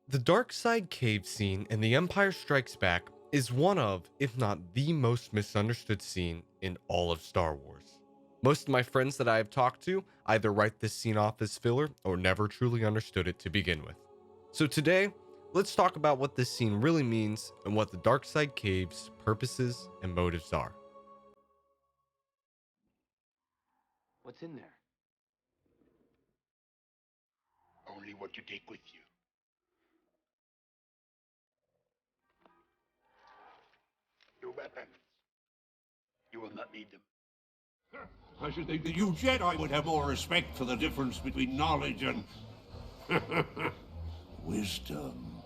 The Dark Side cave scene in The Empire Strikes Back is one of, if not the most misunderstood scene in all of Star Wars. Most of my friends that I have talked to either write this scene off as filler or never truly understood it to begin with. So today, let's talk about what this scene really means and what the Dark Side cave's purposes and motives are. What's in there? Only what you take with you. Your weapons. You will not need them. I should think that you Jedi would have more respect for the difference between knowledge and wisdom.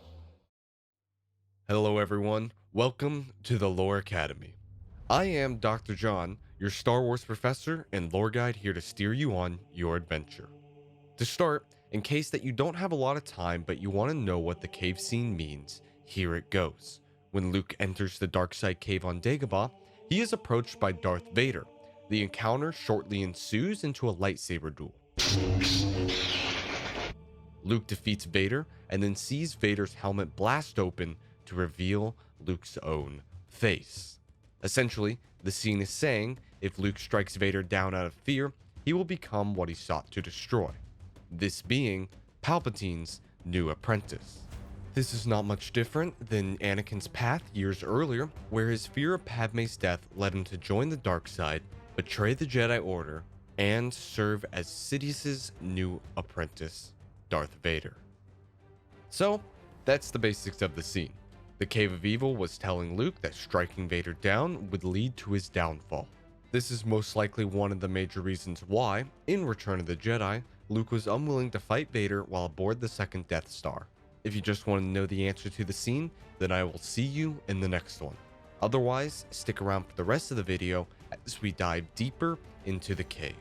Hello everyone, welcome to the Lore Academy. I am Dr. John, your Star Wars professor and lore guide here to steer you on your adventure. To start, in case that you don't have a lot of time but you want to know what the cave scene means, here it goes. When Luke enters the dark side cave on Dagobah, he is approached by Darth Vader. The encounter shortly ensues into a lightsaber duel. Luke defeats Vader and then sees Vader's helmet blast open to reveal Luke's own face. Essentially, the scene is saying if Luke strikes Vader down out of fear, he will become what he sought to destroy. This being Palpatine's new apprentice. This is not much different than Anakin's path years earlier, where his fear of Padme's death led him to join the dark side, betray the Jedi Order, and serve as Sidious's new apprentice, Darth Vader. So, that's the basics of the scene. The Cave of Evil was telling Luke that striking Vader down would lead to his downfall. This is most likely one of the major reasons why, in Return of the Jedi, Luke was unwilling to fight Vader while aboard the second Death Star. If you just want to know the answer to the scene, then I will see you in the next one. Otherwise, stick around for the rest of the video as we dive deeper into the cave.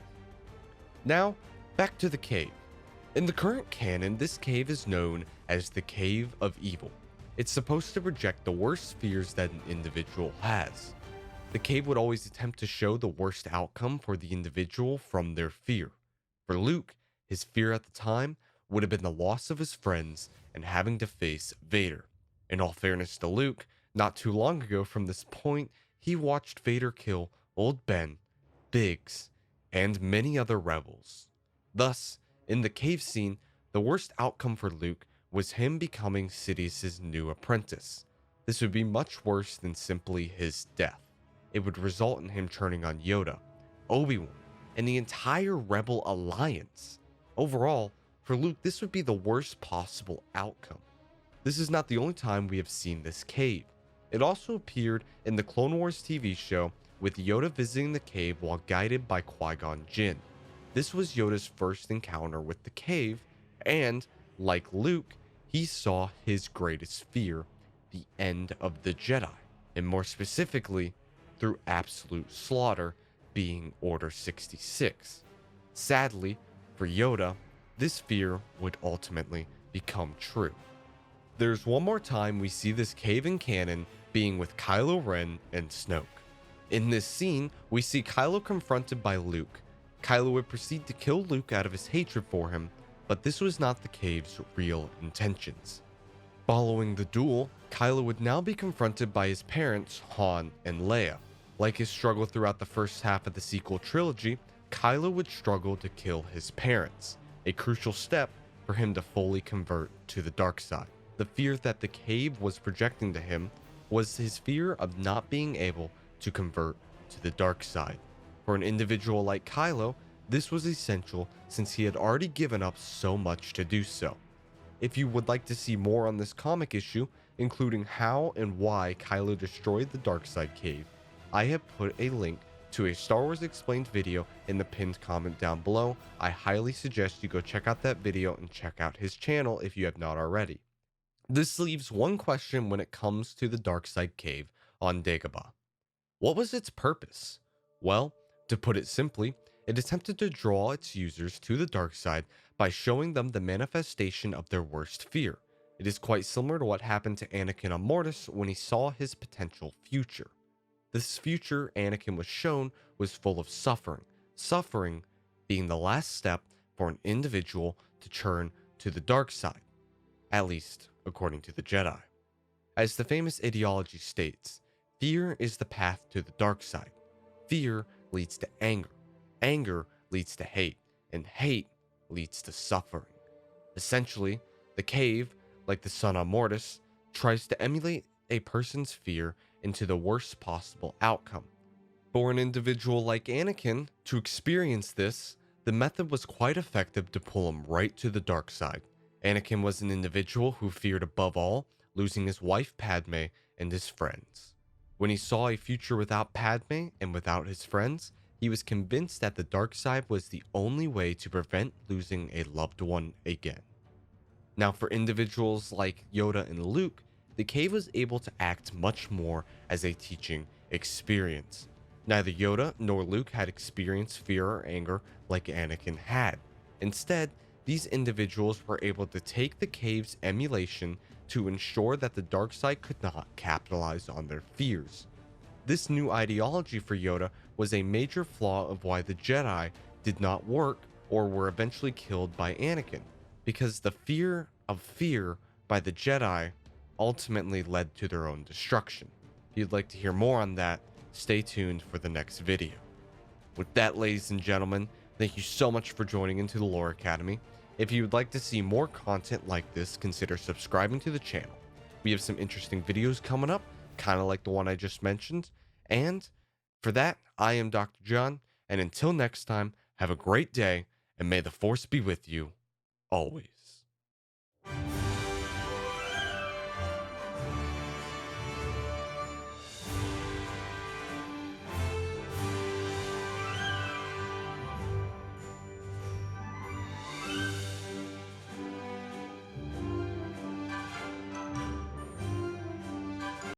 Now, back to the cave. In the current canon, this cave is known as the Cave of Evil. It's supposed to project the worst fears that an individual has. The cave would always attempt to show the worst outcome for the individual from their fear. For Luke, his fear at the time would have been the loss of his friends and having to face Vader. In all fairness to Luke, not too long ago from this point, he watched Vader kill Old Ben, Biggs, and many other rebels. Thus, in the cave scene, the worst outcome for Luke was him becoming Sidious's new apprentice. This would be much worse than simply his death. It would result in him turning on Yoda, Obi-Wan, and the entire Rebel Alliance. Overall, for Luke, this would be the worst possible outcome. This is not the only time we have seen this cave. It also appeared in the Clone Wars TV show with Yoda visiting the cave while guided by Qui-Gon Jinn. This was Yoda's first encounter with the cave, and, like Luke, he saw his greatest fear, the end of the Jedi, and more specifically, through absolute slaughter, being Order 66. Sadly, for Yoda, this fear would ultimately become true. There's one more time we see this cave in canon being with Kylo Ren and Snoke. In this scene, we see Kylo confronted by Luke. Kylo would proceed to kill Luke out of his hatred for him, but this was not the cave's real intentions. Following the duel, Kylo would now be confronted by his parents, Han and Leia. Like his struggle throughout the first half of the sequel trilogy, Kylo would struggle to kill his parents, a crucial step for him to fully convert to the dark side. The fear that the cave was projecting to him was his fear of not being able to convert to the dark side. For an individual like Kylo, this was essential since he had already given up so much to do so. If you would like to see more on this comic issue, including how and why Kylo destroyed the dark side cave, I have put a link to a Star Wars Explained video in the pinned comment down below. I highly suggest you go check out that video and check out his channel if you have not already. This leaves one question when it comes to the dark side cave on Dagobah. What was its purpose? Well, to put it simply, it attempted to draw its users to the dark side by showing them the manifestation of their worst fear. It is quite similar to what happened to Anakin on Mortis when he saw his potential future. This future Anakin was shown was full of suffering, suffering being the last step for an individual to turn to the dark side, at least according to the Jedi. As the famous ideology states, fear is the path to the dark side. Fear leads to anger. Anger leads to hate, and hate leads to suffering. Essentially, the cave, like the Son of Mortis, tries to emulate a person's fear into the worst possible outcome. For an individual like Anakin to experience this, the method was quite effective to pull him right to the dark side. Anakin was an individual who feared above all losing his wife Padme and his friends. When he saw a future without Padme and without his friends, he was convinced that the dark side was the only way to prevent losing a loved one again. Now, for individuals like Yoda and Luke, the cave was able to act much more as a teaching experience. Neither Yoda nor Luke had experienced fear or anger like Anakin had. Instead, these individuals were able to take the cave's emulation to ensure that the dark side could not capitalize on their fears. This new ideology for Yoda was a major flaw of why the Jedi did not work or were eventually killed by Anakin, because the fear of fear by the Jedi ultimately led to their own destruction. If you'd like to hear more on that, stay tuned for the next video. With that, ladies and gentlemen, thank you so much for joining into the Lore Academy. If you would like to see more content like this, consider subscribing to the channel. We have some interesting videos coming up, kind of like the one I just mentioned. And for that, I am Dr. John, and until next time, have a great day, and may the Force be with you always.